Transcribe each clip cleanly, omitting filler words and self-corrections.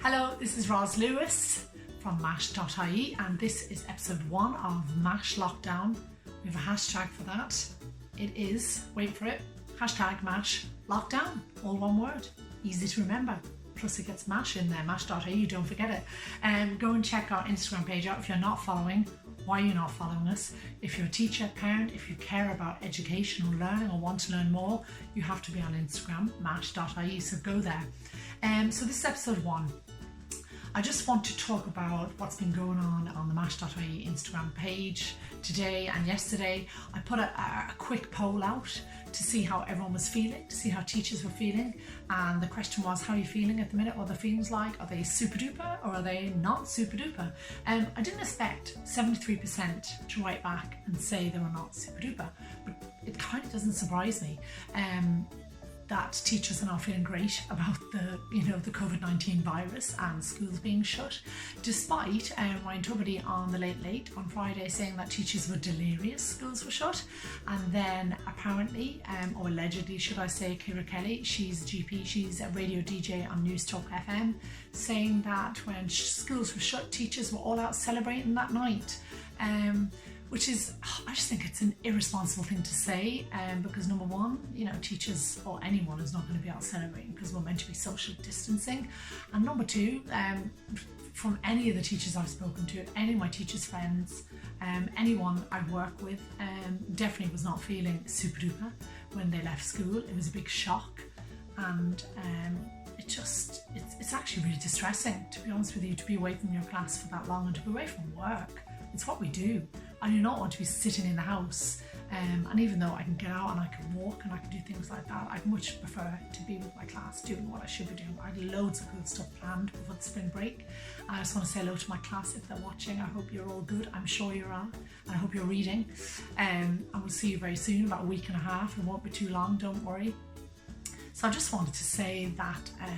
Hello, this is Rozz from Mash.ie and this is episode 1 of Mash Lockdown. We have a hashtag for that. It is, wait for it, hashtag Mash Lockdown, all one word, easy to remember. Plus it gets Mash in there, Mash.ie, don't forget it. Go and check our Instagram page out if you're not following. Why are you not following us? If you're a teacher, parent, if you care about educational learning or want to learn more, you have to be on Instagram, Mash.ie, so go there. So this is episode 1. I just want to talk about what's been going on the Mash.ie Instagram page today and yesterday. I put a quick poll out to see how everyone was feeling, to see how teachers were feeling, and the question was, how are you feeling at the minute? What are the feelings like? Are they super duper or are they not super duper? I didn't expect 73% to write back and say they were not super duper, but it kind of doesn't surprise me that teachers are not feeling great about the COVID-19 virus and schools being shut, despite Ryan Tuberty on the Late Late on Friday saying that teachers were delirious, schools were shut. And then apparently, or allegedly should I say, Ciara Kelly, she's a GP, she's a radio DJ on News Talk FM, saying that when schools were shut, teachers were all out celebrating that night. Which is, I just think it's an irresponsible thing to say, because number one, teachers or anyone is not going to be out celebrating because we're meant to be social distancing. And number two, from any of the teachers I've spoken to, any of my teachers' friends, anyone I work with, definitely was not feeling super duper when they left school. It was a big shock, and it's actually really distressing, to be honest with you, to be away from your class for that long and to be away from work. It's what we do. I do not want to be sitting in the house, and even though I can get out and I can walk and I can do things like that, I'd much prefer to be with my class doing what I should be doing. I had loads of cool stuff planned before the spring break. I just want to say hello to my class if they're watching. I hope you're all good. I'm sure you are, and I hope you're reading. And we'll see you very soon, about a week and a half. It won't be too long, don't worry. So I just wanted to say that, I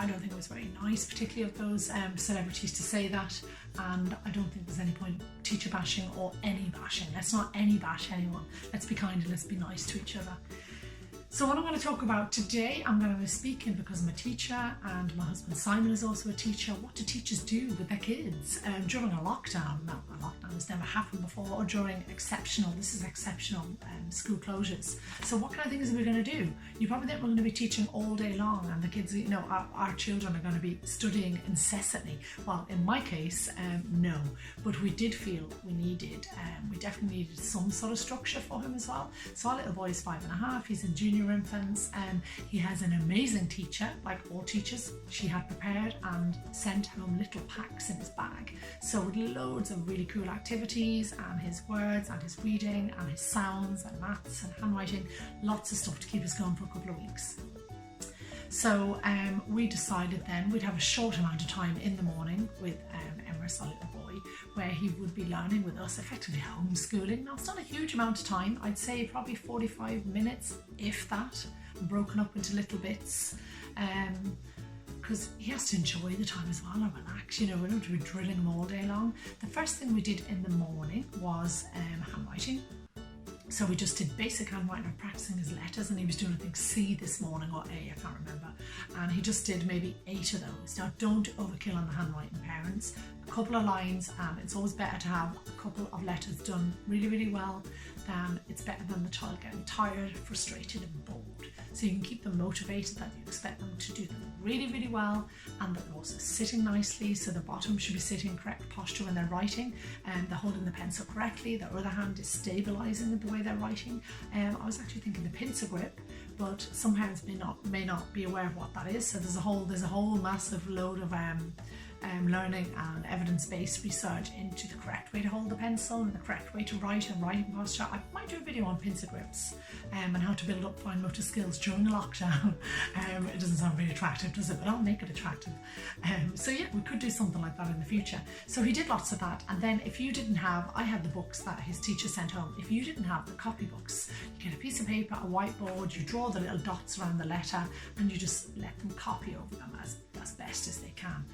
don't think it was very nice, particularly of those celebrities, to say that, and I don't think there's any point teacher bashing or any bashing. Let's not any bash anyone. Let's be kind and let's be nice to each other. So what I'm going to talk about today, I'm going to be speaking because I'm a teacher and my husband Simon is also a teacher. What do teachers do with their kids during a lockdown? Now, a lockdown has never happened before, or during exceptional school closures. So what kind of things are we going to do? You probably think we're going to be teaching all day long and the kids, our children are going to be studying incessantly. Well, in my case, no. But we did feel we definitely needed some sort of structure for him as well. So our little boy is 5.5, he's in junior infants, and he has an amazing teacher, like all teachers. She had prepared and sent home little packs in his bag, so with loads of really cool activities and his words and his reading and his sounds and maths and handwriting, lots of stuff to keep us going for a couple of weeks. So we decided then we'd have a short amount of time in the morning with Emrys, our little boy, where he would be learning with us, effectively homeschooling. Now, it's not a huge amount of time. I'd say probably 45 minutes, if that, broken up into little bits, because he has to enjoy the time as well and relax. We don't have to be drilling him all day long. The first thing we did in the morning was handwriting. So we just did basic handwriting and practicing his letters, and he was doing, I think, C this morning, or A, I can't remember. And he just did maybe 8 of those. Now, don't overkill on the handwriting, parents. A couple of lines, and it's always better to have a couple of letters done really, really well. Then it's better than the child getting tired, frustrated and bored. So you can keep them motivated that you expect them to do them really, really well, and that they're also sitting nicely, so the bottom should be sitting in correct posture when they're writing, and they're holding the pencil correctly. Their other hand is stabilising the way they're writing. I was actually thinking the pincer grip, but some parents may not be aware of what that is. So there's a whole massive load of learning and evidence-based research into the correct way to hold the pencil and the correct way to write and writing posture. I might do a video on pincer grips and how to build up fine motor skills during the lockdown. It doesn't sound very attractive, does it? But I'll make it attractive. So yeah, we could do something like that in the future. So he did lots of that. And then if you didn't have, I had the books that his teacher sent home. If you didn't have the copybooks, you get a piece of paper, a whiteboard, you draw the little dots around the letter, and you just let them copy over them as best as they can.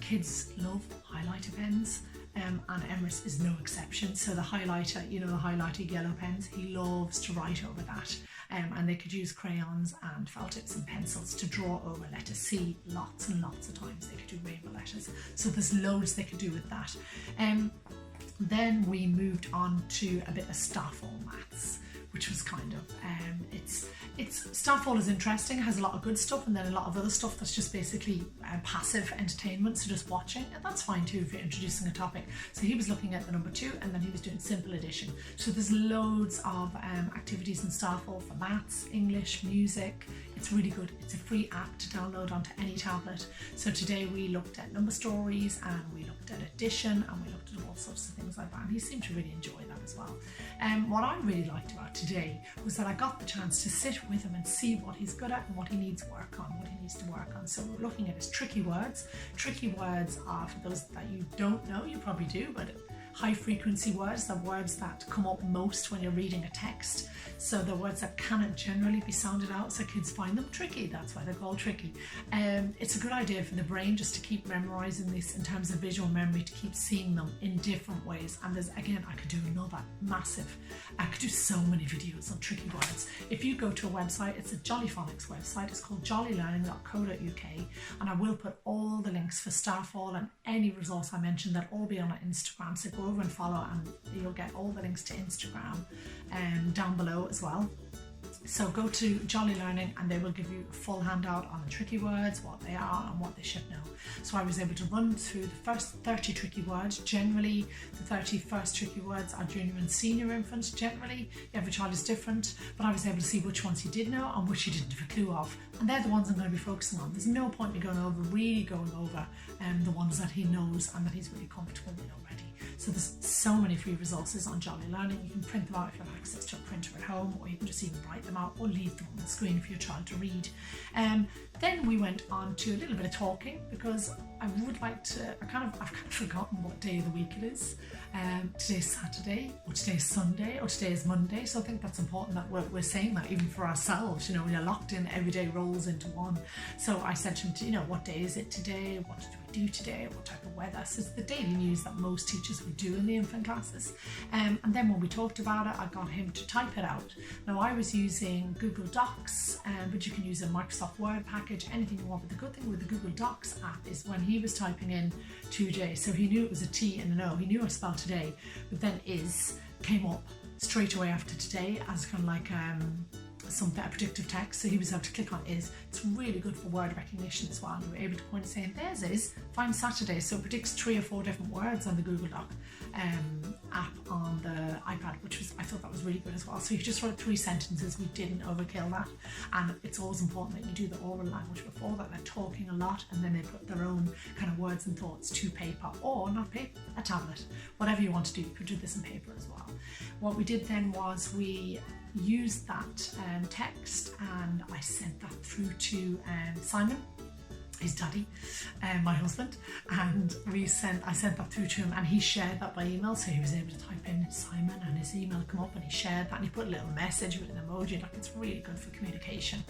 Kids love highlighter pens. and Emrys is no exception. So the highlighter, you know, the highlighted yellow pens, he loves to write over that. And they could use crayons and felt tips and pencils to draw over letter C lots and lots of times. They could do rainbow letters. So there's loads they could do with that. Then we moved on to a bit of Staffall maths, which was kind of, Staffall is interesting, has a lot of good stuff and then a lot of other stuff that's just basically passive entertainment, so just watching, and that's fine too if you're introducing a topic. So he was looking at the number 2 and then he was doing simple addition. So there's loads of activities in Staffall for maths, English, music. It's really good. It's a free app to download onto any tablet. So today we looked at number stories and we looked at addition and we looked at all sorts of things like that, and he seemed to really enjoy that as well. What I really liked about today was that I got the chance to sit with him and see what he's good at and what he needs work on, what he needs to work on. So we're looking at his tricky words. Tricky words are, for those that you don't know, you probably do, but high frequency words, the words that come up most when you're reading a text. So the words that cannot generally be sounded out, so kids find them tricky. That's why they're called tricky. It's a good idea for the brain just to keep memorizing this in terms of visual memory, to keep seeing them in different ways. And there's, again, I could do another massive, I could do so many videos on tricky words. If you go to a website, it's a Jollyphonics website, it's called jollylearning.co.uk, and I will put all the links for Staffall and any resource I mentioned, that all be on our Instagram. So go over and follow, and you'll get all the links to Instagram down below as well. So go to Jolly Learning and they will give you a full handout on the tricky words, what they are and what they should know. So I was able to run through the first 30 tricky words. Generally, the 30 first tricky words are junior and senior infants. Generally, every child is different, but I was able to see which ones he did know and which he didn't have a clue of. And they're the ones I'm going to be focusing on. There's no point me going over the ones that he knows and that he's really comfortable with already. So there's so many free resources on Jolly Learning. You can print them out if you have access to a printer at home, or you can just even write them out or leave them on the screen for your child to read. Then we went on to a little bit of talking, because I would like to, I've kind of forgotten what day of the week it is. Today's Saturday, or today's Sunday, or today is Monday. So I think that's important that we're saying that even for ourselves, you know, when you're locked in, every day rolls into one. So I said to him, you know, what day is it today? What did we do today? What type of weather? So it's the daily news that most teachers would do in the infant classes. And then when we talked about it, I got him to type it out. Now I was using Google Docs, but you can use a Microsoft Word package, anything you want. But the good thing with the Google Docs app is when he was typing in 2J, so he knew it was a T and an O. He knew how to spell today, but then is came up straight away after today as kind of like something, a predictive text, so he was able to click on is. It's really good for word recognition as well. You were able to point and say, there's is, find Saturday. So it predicts 3 or 4 different words on the Google Doc app on the iPad, which was, I thought that was really good as well. So he just wrote 3 sentences. We didn't overkill that. And it's always important that you do the oral language before that. They're talking a lot and then they put their own kind of words and thoughts to paper, or not paper, a tablet, whatever you want to do. You could do this in paper as well. What we did then was we used that text and I sent that through to Simon, his daddy, my husband, and I sent that through to him, and he shared that by email. So he was able to type in Simon and his email come up, and he shared that, and he put a little message with an emoji. Like, it's really good for communication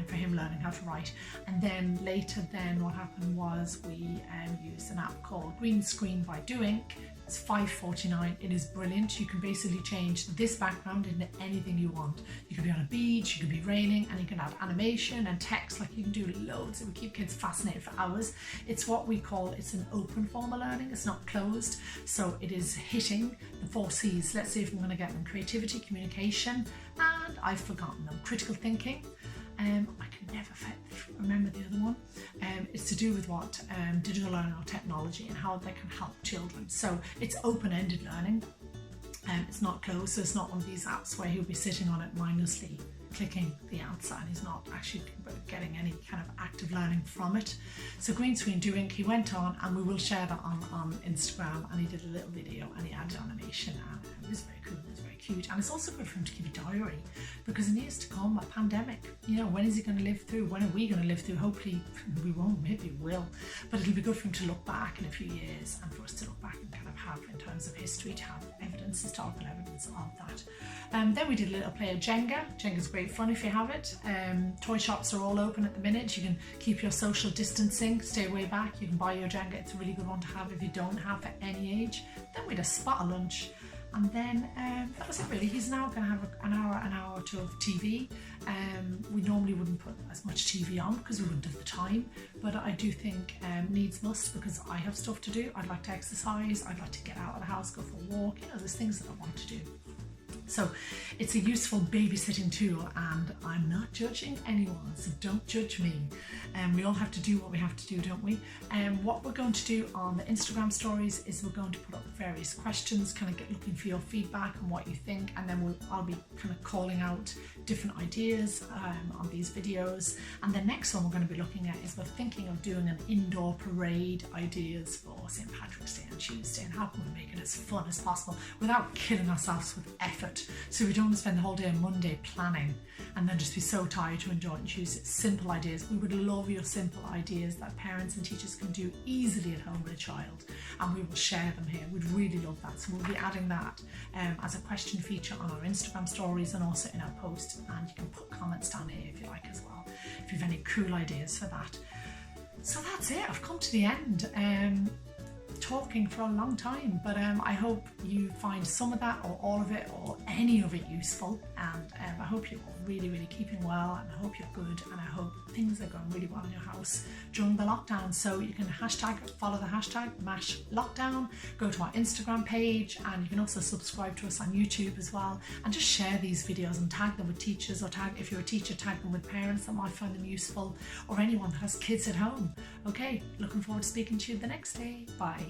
for him learning how to write. And then later what happened was we used an app called Green Screen by Doing. It's $5.49. It is brilliant. You can basically change this background into anything you want. You could be on a beach, you could be raining, and you can add animation and text. Like, you can do loads. It would keep kids fascinated for hours. It's what we call, it's an open form of learning. It's not closed. So it is hitting the 4 C's. Let's see if I'm going to get them: creativity, communication, and I've forgotten them, critical thinking. I can never remember the other one. It's to do with what digital learning or technology and how they can help children. So it's open-ended learning. It's not closed, so it's not one of these apps where he'll be sitting on it mindlessly clicking the answer and he's not actually getting any kind of active learning from it. So Green Screen Doing, he went on, and we will share that on Instagram, and he did a little video and he added animation, and it was very cool, it was very cute. And it's also good for him to keep a diary, because in years to come, a pandemic, you know, when is he going to live through? When are we going to live through? Hopefully we won't, maybe we will, but it'll be good for him to look back in a few years, and for us to look back and kind of have, in terms of history, to have evidence, historical evidence of that. Then we did a little play of Jenga. Jenga's great fun if you have it. Toy shops are all open at the minute. You can keep your social distancing, stay way back. You can buy your Jenga. It's a really good one to have if you don't have at any age. Then we had a spot lunch. And then that was it really. He's now going to have an hour or two of TV. We normally wouldn't put as much TV on because we wouldn't have the time, but I do think needs must, because I have stuff to do. I'd like to exercise, I'd like to get out of the house, go for a walk, there's things that I want to do. So it's a useful babysitting tool, and I'm not judging anyone, so don't judge me. We all have to do what we have to do, don't we? What we're going to do on the Instagram stories is we're going to put up various questions, kind of looking for your feedback and what you think, and then I'll be kind of calling out different ideas on these videos. And the next one we're going to be looking at is we're thinking of doing an indoor parade ideas for St. Patrick's Day and Tuesday, and how can we make it as fun as possible without killing ourselves with effort. So we don't want to spend the whole day on Monday planning and then just be so tired to enjoy it and choose it. Simple ideas. We would love your simple ideas that parents and teachers can do easily at home with a child, and we will share them here. We'd really love that. So we'll be adding that as a question feature on our Instagram stories and also in our post, and you can put comments down here if you like as well, if you have any cool ideas for that. So that's it. I've come to the end. Talking for a long time, but I hope you find some of that or all of it or any of it useful, and I hope you're all really keeping well, and I hope you're good, and I hope things are going really well in your house during the lockdown. So you can follow the hashtag #MashLockdown, go to our Instagram page, and you can also subscribe to us on YouTube as well, and just share these videos and tag them with teachers, or if you're a teacher, tag them with parents that might find them useful, or anyone that has kids at home. Okay, looking forward to speaking to you the next day. Bye.